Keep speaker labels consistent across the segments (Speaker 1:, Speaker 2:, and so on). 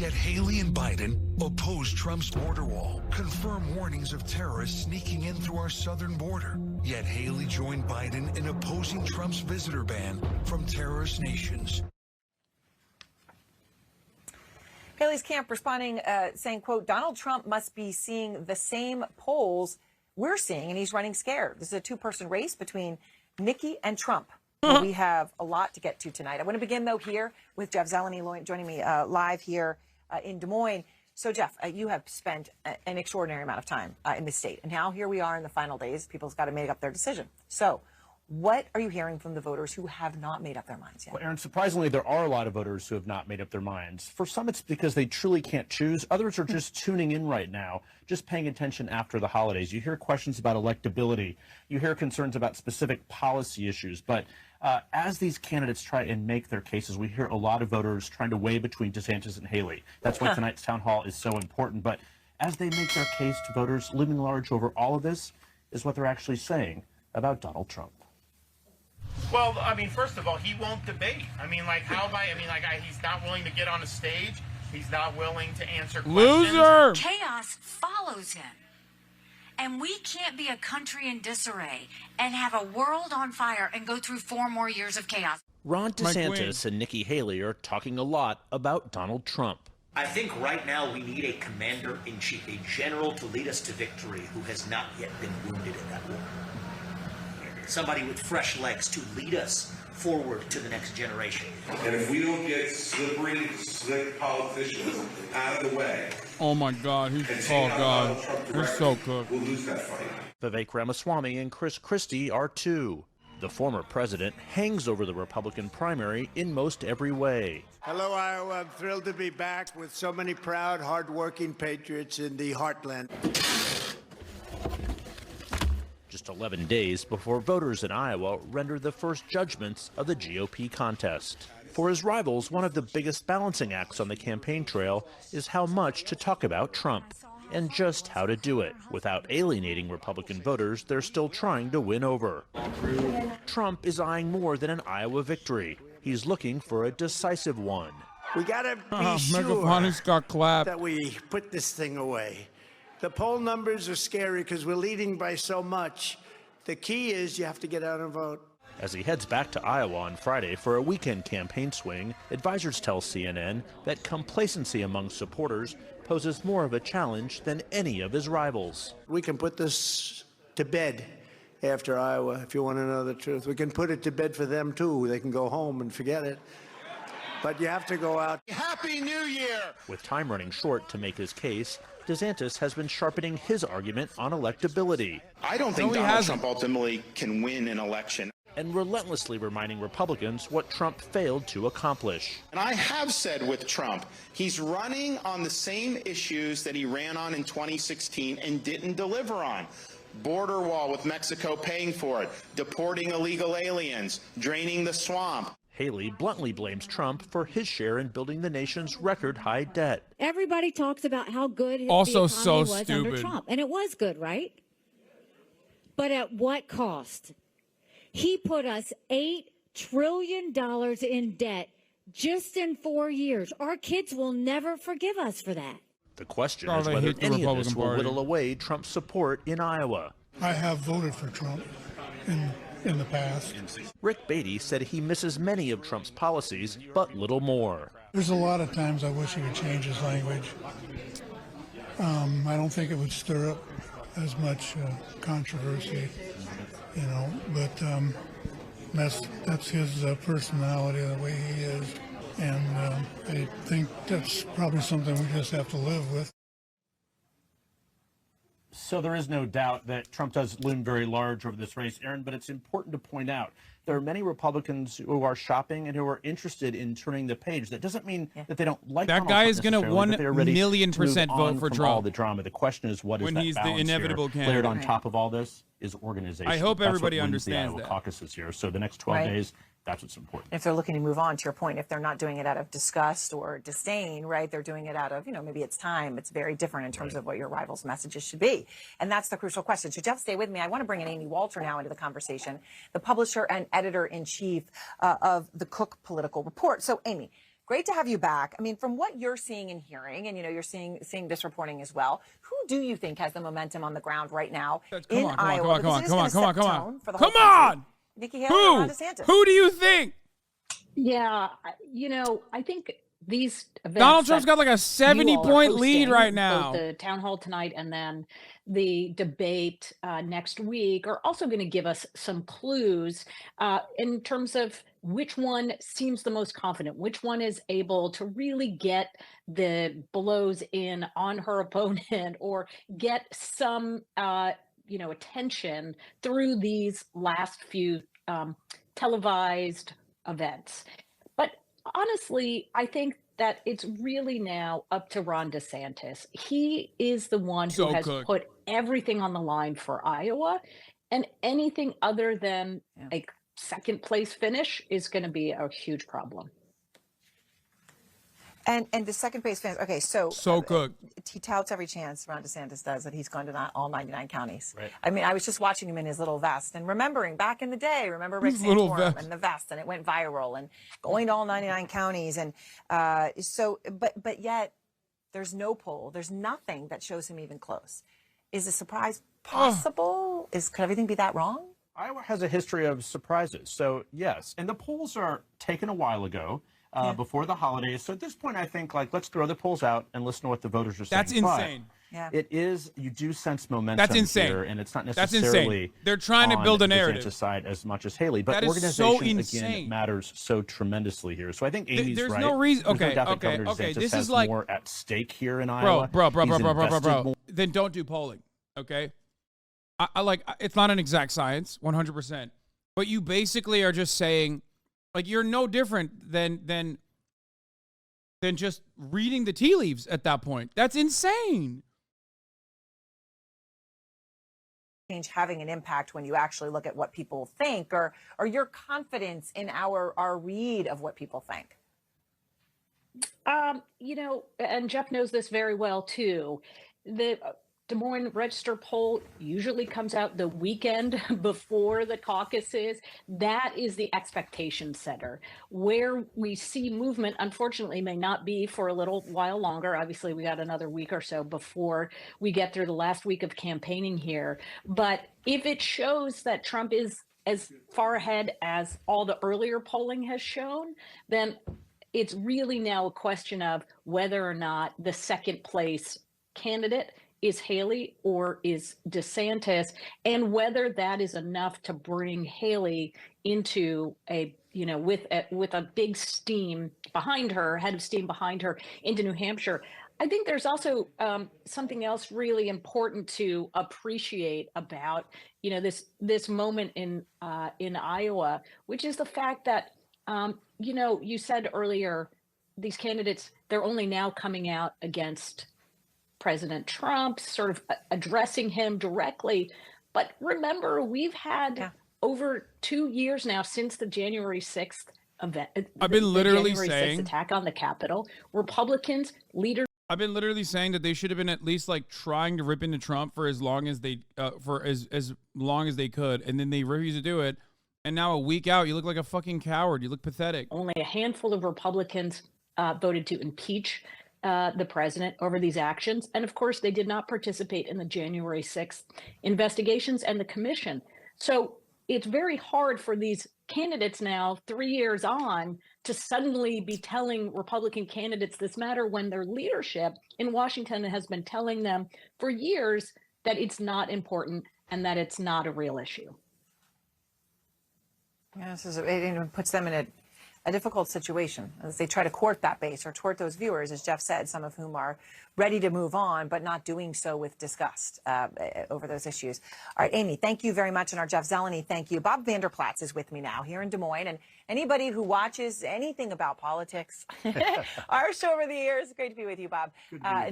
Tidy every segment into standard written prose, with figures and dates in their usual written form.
Speaker 1: Yet Haley and Biden oppose Trump's border wall, confirm warnings of terrorists sneaking in through our southern border. Yet Haley joined Biden in opposing Trump's visitor ban from terrorist nations.
Speaker 2: Haley's camp responding, saying, quote, Donald Trump must be seeing the same polls we're seeing, and he's running scared. This is a two-person race between Nikki and Trump. We have a lot to get to tonight. I want to begin, though, here with Jeff Zeleny joining me live here in Des Moines. So, Jeff, you have spent an extraordinary amount of time in the state, and now here we are in the final days. People's got to make up their decision. So what are you hearing from the voters who have not made up their minds yet?
Speaker 3: Well, Aaron, surprisingly, there are a lot of voters who have not made up their minds. For some, it's because they truly can't choose. Others are just tuning in right now, just paying attention after the holidays. You hear questions about electability. You hear concerns about specific policy issues. But as these candidates try and make their cases, we hear a lot of voters trying to weigh between DeSantis and Haley. That's why tonight's town hall is so important. But as they make their case to voters, looming large over all of this is what they're actually saying about Donald Trump.
Speaker 4: Well, I mean, first of all, he won't debate. I mean, like, how about, he's not willing to get on a stage. He's not willing to answer questions.
Speaker 5: Loser! Chaos follows him. And we can't be a country in disarray and have a world on fire and go through 4 more years of chaos.
Speaker 3: Ron DeSantis and Nikki Haley are talking a lot about Donald Trump.
Speaker 6: I think right now we need a commander-in-chief, a general to lead us to victory who has not yet been wounded in that war. Somebody with fresh legs to lead us forward to the next generation.
Speaker 7: And if we don't get slippery, slick politicians out of the way.
Speaker 8: Oh my God, he's so good.
Speaker 7: We'll lose that fight.
Speaker 3: Vivek Ramaswamy and Chris Christie are too. The former president hangs over the Republican primary in most every way.
Speaker 9: Hello, Iowa. I'm thrilled to be back with so many proud, hardworking patriots in the heartland.
Speaker 3: Just 11 days before voters in Iowa render the first judgments of the GOP contest. For his rivals, one of the biggest balancing acts on the campaign trail is how much to talk about Trump, and just how to do it without alienating Republican voters they're still trying to win over. Trump is eyeing more than an Iowa victory. He's looking for a decisive one.
Speaker 9: We gotta be sure
Speaker 8: got clapped.
Speaker 9: that we put this thing away. The poll numbers are scary because we're leading by so much. The key is you have to get out and vote.
Speaker 3: As he heads back to Iowa on Friday for a weekend campaign swing, advisors tell CNN that complacency among supporters poses more of a challenge than any of his rivals.
Speaker 9: We can put this to bed after Iowa, if you want to know the truth. We can put it to bed for them, too. They can go home and forget it. But you have to go out.
Speaker 4: Happy New Year!
Speaker 3: With time running short to make his case, DeSantis has been sharpening his argument on electability.
Speaker 10: I don't think Donald Trump ultimately can win an election.
Speaker 3: And relentlessly reminding Republicans what Trump failed to accomplish.
Speaker 10: And I have said with Trump, he's running on the same issues that he ran on in 2016 and didn't deliver on. Border wall with Mexico paying for it, deporting illegal aliens, draining the swamp.
Speaker 3: Haley bluntly blames Trump for his share in building the nation's record-high debt.
Speaker 11: Everybody talks about how good the
Speaker 8: Also
Speaker 11: economy was
Speaker 8: stupid.
Speaker 11: under Trump, and it was good, right? But at what cost? He put us $8 trillion in debt just in 4 years. Our kids will never forgive us for that.
Speaker 3: The question is whether any of this will whittle away Trump's support in Iowa.
Speaker 12: I have voted for Trump in the past.
Speaker 3: Rick Beatty said he misses many of Trump's policies, but little more.
Speaker 12: There's a lot of times I wish he would change his language. I don't think it would stir up as much controversy, but that's his personality, the way he is. And I think that's probably something we just have to live with.
Speaker 3: So there is no doubt that Trump does loom very large over this race, Aaron, but it's important to point out there are many Republicans who are shopping and who are interested in turning the page. That doesn't mean that they don't like
Speaker 8: that guy is going to 1,000,000% vote for Trump.
Speaker 3: All the drama. The question is, what is
Speaker 8: when
Speaker 3: that
Speaker 8: he's the
Speaker 3: balance
Speaker 8: inevitable
Speaker 3: here?
Speaker 8: candidate.
Speaker 3: Layered on top of all this is organization.
Speaker 8: I hope everybody
Speaker 3: That's what wins
Speaker 8: understands
Speaker 3: the Iowa
Speaker 8: that.
Speaker 3: Caucus is here. So the next 12 days. That's what's important.
Speaker 2: If they're looking to move on, to your point, if they're not doing it out of disgust or disdain, right, they're doing it out of, maybe it's time. It's very different in terms of what your rival's messages should be. And that's the crucial question. So, Jeff, stay with me. I want to bring in Amy Walter now into the conversation, the publisher and editor-in-chief of the Cook Political Report. So, Amy, Great to have you back. I mean, from what you're seeing and hearing, and you're seeing this reporting as well, who do you think has the momentum on the ground right now in Iowa?
Speaker 8: Come on.
Speaker 2: Nikki Haley or Ron DeSantis?
Speaker 8: Who do you think?
Speaker 13: Yeah, I think these events.
Speaker 8: Donald Trump's got like a 70-point lead right now.
Speaker 13: Both the town hall tonight and then the debate next week are also going to give us some clues in terms of which one seems the most confident, which one is able to really get the blows in on her opponent or get some, attention through these last few televised events. But honestly, I think that it's really now up to Ron DeSantis. He is the one who has put everything on the line for Iowa, and anything other than a second place finish is going to be a huge problem.
Speaker 2: And the second place finish. Okay, so
Speaker 8: good.
Speaker 2: He touts every chance, Ron DeSantis does, that he's going to not all 99 counties.
Speaker 3: Right.
Speaker 2: I mean, I was just watching him in his little vest and remembering back in the day, remember Rick Santorum and the vest, and it went viral and going to all 99 counties. And but yet there's no poll. There's nothing that shows him even close. Is a surprise possible? Could everything be that wrong?
Speaker 3: Iowa has a history of surprises. So, yes. And the polls are taken a while ago. Before the holidays. So at this point, I think, let's throw the polls out and listen to what the voters are saying.
Speaker 8: That's insane.
Speaker 2: Yeah.
Speaker 3: It is, you do sense momentum.
Speaker 8: That's insane.
Speaker 3: Here, and it's not
Speaker 8: That's
Speaker 3: necessarily
Speaker 8: insane. They're trying to build a narrative.
Speaker 3: DeSantis side as much as Haley. But
Speaker 8: that
Speaker 3: organization,
Speaker 8: is so
Speaker 3: again, matters so tremendously here. So I think Amy's
Speaker 8: There's
Speaker 3: right.
Speaker 8: no reason.
Speaker 3: There's no
Speaker 8: Okay,
Speaker 3: doubt that Governor DeSantis
Speaker 8: This
Speaker 3: has
Speaker 8: is like
Speaker 3: more at stake here in Iowa.
Speaker 8: Bro. Then don't do polling, okay? I like, it's not an exact science, 100%. But you basically are just saying, like, you're no different than just reading the tea leaves at that point. That's insane.
Speaker 2: Change having an impact when you actually look at what people think, or your confidence in our read of what people think.
Speaker 13: And Jeff knows this very well too. The Des Moines Register poll usually comes out the weekend before the caucuses. That is the expectation setter. Where we see movement, unfortunately, may not be for a little while longer. Obviously, we got another week or so before we get through the last week of campaigning here. But if it shows that Trump is as far ahead as all the earlier polling has shown, then it's really now a question of whether or not the second place candidate is Haley or is DeSantis, and whether that is enough to bring Haley into with a big steam behind her, head of steam behind her into New Hampshire. I think there's also something else really important to appreciate about this moment in Iowa, which is the fact that you said earlier these candidates, they're only now coming out against President Trump, sort of addressing him directly. But remember, we've had over 2 years now since the January 6th event.
Speaker 8: I've been literally
Speaker 13: saying attack on the Capitol. Republicans, leaders.
Speaker 8: I've been literally saying that they should have been at least like trying to rip into Trump for as long as they as long as they could, and then they refused to do it. And now a week out, you look like a fucking coward. You look pathetic.
Speaker 13: Only a handful of Republicans voted to impeach the president over these actions. And of course, they did not participate in the January 6th investigations and the commission. So it's very hard for these candidates now, 3 years on, to suddenly be telling Republican candidates this matter when their leadership in Washington has been telling them for years that it's not important and that it's not a real issue.
Speaker 2: Yeah, it puts them in a difficult situation as they try to court that base or court those viewers, as Jeff said, some of whom are ready to move on, but not doing so with disgust over those issues. All right, Amy, thank you very much. And our Jeff Zeleny, thank you. Bob Vanderplatz is with me now here in Des Moines. And anybody who watches anything about politics, our show over the years, great to be with you, Bob.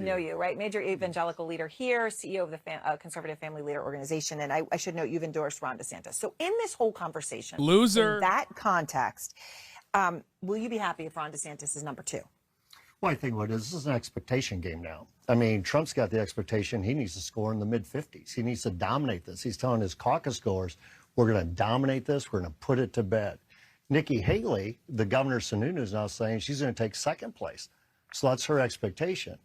Speaker 2: Know you, right? Major evangelical leader here, CEO of the Conservative Family Leader Organization. And I should note you've endorsed Ron DeSantis. So in this whole conversation,
Speaker 8: loser,
Speaker 2: in that context, will you be happy if Ron DeSantis is number 2?
Speaker 14: Well, I think what it is, this is an expectation game now. I mean, Trump's got the expectation he needs to score in the mid-50s. He needs to dominate this. He's telling his caucus goers, we're going to dominate this. We're going to put it to bed. Nikki Haley, the governor of Sununu, is now saying she's going to take second place. So that's her expectation.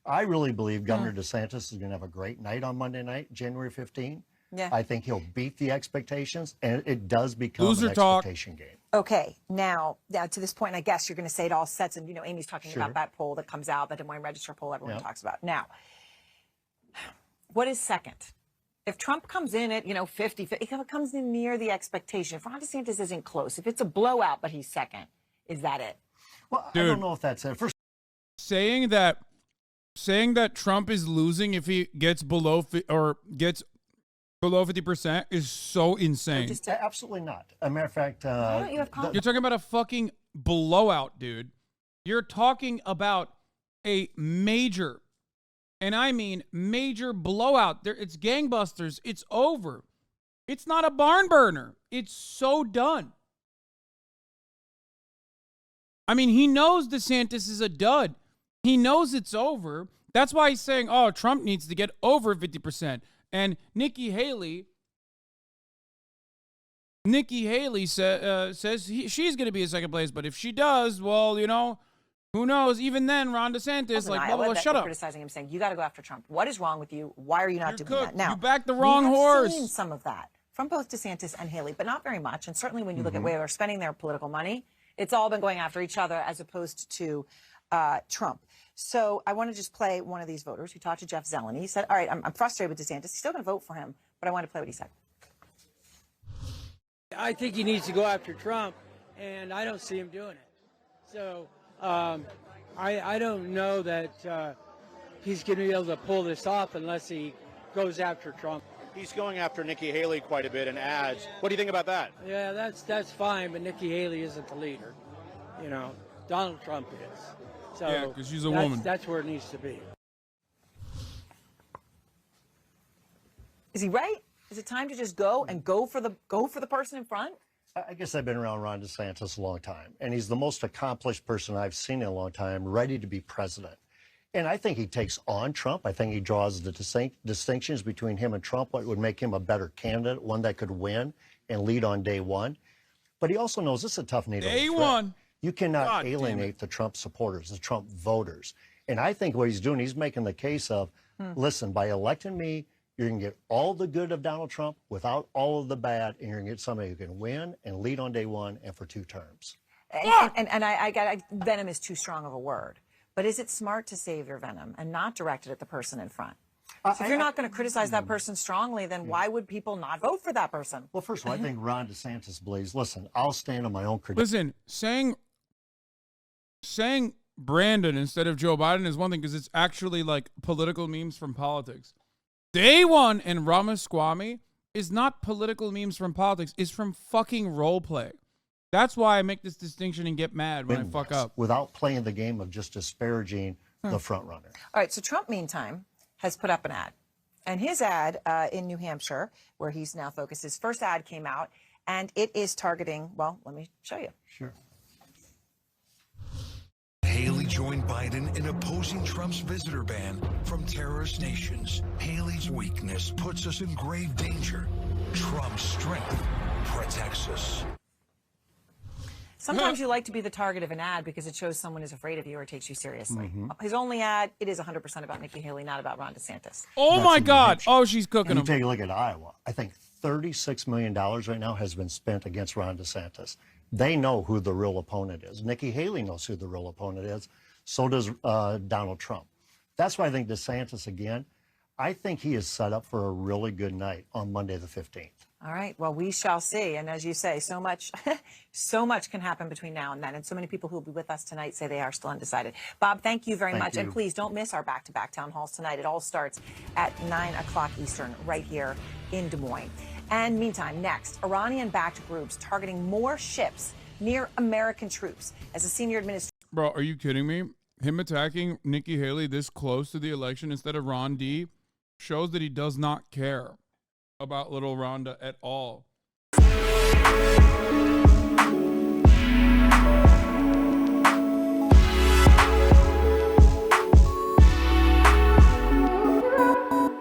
Speaker 14: I really believe Governor DeSantis is going to have a great night on Monday night, January 15.
Speaker 2: Yeah.
Speaker 14: I think he'll beat the expectations, and it does become
Speaker 8: Loser
Speaker 14: an
Speaker 8: talk.
Speaker 14: expectation game.
Speaker 2: Okay, now to this point, I guess you're going to say it all sets, and Amy's talking
Speaker 14: Sure.
Speaker 2: about that poll that comes out, the Des Moines Register poll everyone
Speaker 14: Yeah.
Speaker 2: talks about. Now, what is second? If Trump comes in at 50, if it comes in near the expectation, if Ron DeSantis isn't close, if it's a blowout but he's second, is that it?
Speaker 14: Well,
Speaker 8: Dude.
Speaker 14: I don't know if that's it. First,
Speaker 8: Saying that Trump is losing if he gets below 50% is so insane.
Speaker 14: absolutely not. As a matter of fact,
Speaker 8: You're talking about a fucking blowout, dude. You're talking about a major, and I mean major blowout. It's gangbusters. It's over. It's not a barn burner. It's so done. I mean, he knows DeSantis is a dud. He knows it's over. That's why he's saying, oh, Trump needs to get over 50%. And Nikki Haley says she's going to be in second place. But if she does, well, who knows? Even then, Ron DeSantis, shut up.
Speaker 2: Criticizing him, saying, you got to go after Trump. What is wrong with you? Why are you not doing that? Now,
Speaker 8: you backed the wrong
Speaker 2: we have
Speaker 8: horse.
Speaker 2: seen some of that from both DeSantis and Haley, but not very much. And certainly when you look at where they're spending their political money, it's all been going after each other as opposed to Trump. So I want to just play one of these voters who talked to Jeff Zeleny. He said, all right, I'm frustrated with DeSantis. He's still going to vote for him, but I want to play what he said.
Speaker 15: I think he needs to go after Trump, and I don't see him doing it. So I don't know that he's going to be able to pull this off unless he goes after Trump.
Speaker 16: He's going after Nikki Haley quite a bit in ads. What do you think about that?
Speaker 15: Yeah, that's fine, but Nikki Haley isn't the leader. Donald Trump is. So
Speaker 8: yeah, because she's a woman.
Speaker 15: That's where it needs to be.
Speaker 2: Is he right? Is it time to just go for the person in front?
Speaker 14: I guess I've been around Ron DeSantis a long time, and he's the most accomplished person I've seen in a long time, ready to be president. And I think he takes on Trump. I think he draws the distinctions between him and Trump, what would make him a better candidate, one that could win and lead on day one. But he also knows this is a tough NATO
Speaker 8: Day
Speaker 14: threat.
Speaker 8: one.
Speaker 14: You cannot alienate the Trump supporters, the Trump voters. And I think what he's doing, he's making the case of, listen, by electing me, you're going to get all the good of Donald Trump without all of the bad, and you're going to get somebody who can win and lead on day one and for 2 terms.
Speaker 2: And I got venom is too strong of a word. But is it smart to save your venom and not direct it at the person in front? So if you're not going to criticize that person strongly, then why would people not vote for that person?
Speaker 14: Well, first of all, I think Ron DeSantis believes, listen, I'll stand on my own credentials.
Speaker 8: Listen, saying Brandon instead of Joe Biden is one thing because it's actually like political memes from politics. Day one and Ramaswamy is not political memes from politics. It's from fucking role play. That's why I make this distinction and get mad when I fuck up.
Speaker 14: Without playing the game of just disparaging the front runner.
Speaker 2: All right, so Trump, meantime, has put up an ad. And his ad in New Hampshire, where he's now focused, his first ad came out, and it is targeting, well, let me show you.
Speaker 14: Sure.
Speaker 1: Haley joined Biden in opposing Trump's visitor ban from terrorist nations. Haley's weakness puts us in grave danger. Trump's strength protects us.
Speaker 2: Sometimes you like to be the target of an ad because it shows someone is afraid of you or takes you seriously. His only ad, it is 100% about Nikki Haley, not about Ron DeSantis.
Speaker 8: Oh, my God. Oh, she's cooking
Speaker 14: And
Speaker 8: them.
Speaker 14: you take a look at Iowa. I think $36 million right now has been spent against Ron DeSantis. They know who the real opponent is. Nikki Haley knows who the real opponent is. So does Donald Trump. That's why I think DeSantis, again, I think he is set up for a really good night on Monday the 15th.
Speaker 2: All right. Well, we shall see. And as you say, so much can happen between now and then. And so many people who will be with us tonight say they are still undecided. Bob, thank you very much.
Speaker 14: you.
Speaker 2: And please don't miss our back-to-back town halls tonight. It all starts at 9 o'clock Eastern right here in Des Moines. And meantime, next, Iranian-backed groups targeting more ships near American troops as a senior administrator.
Speaker 8: Bro, are you kidding me? Him attacking Nikki Haley this close to the election instead of Ron D shows that he does not care about little Rhonda at all.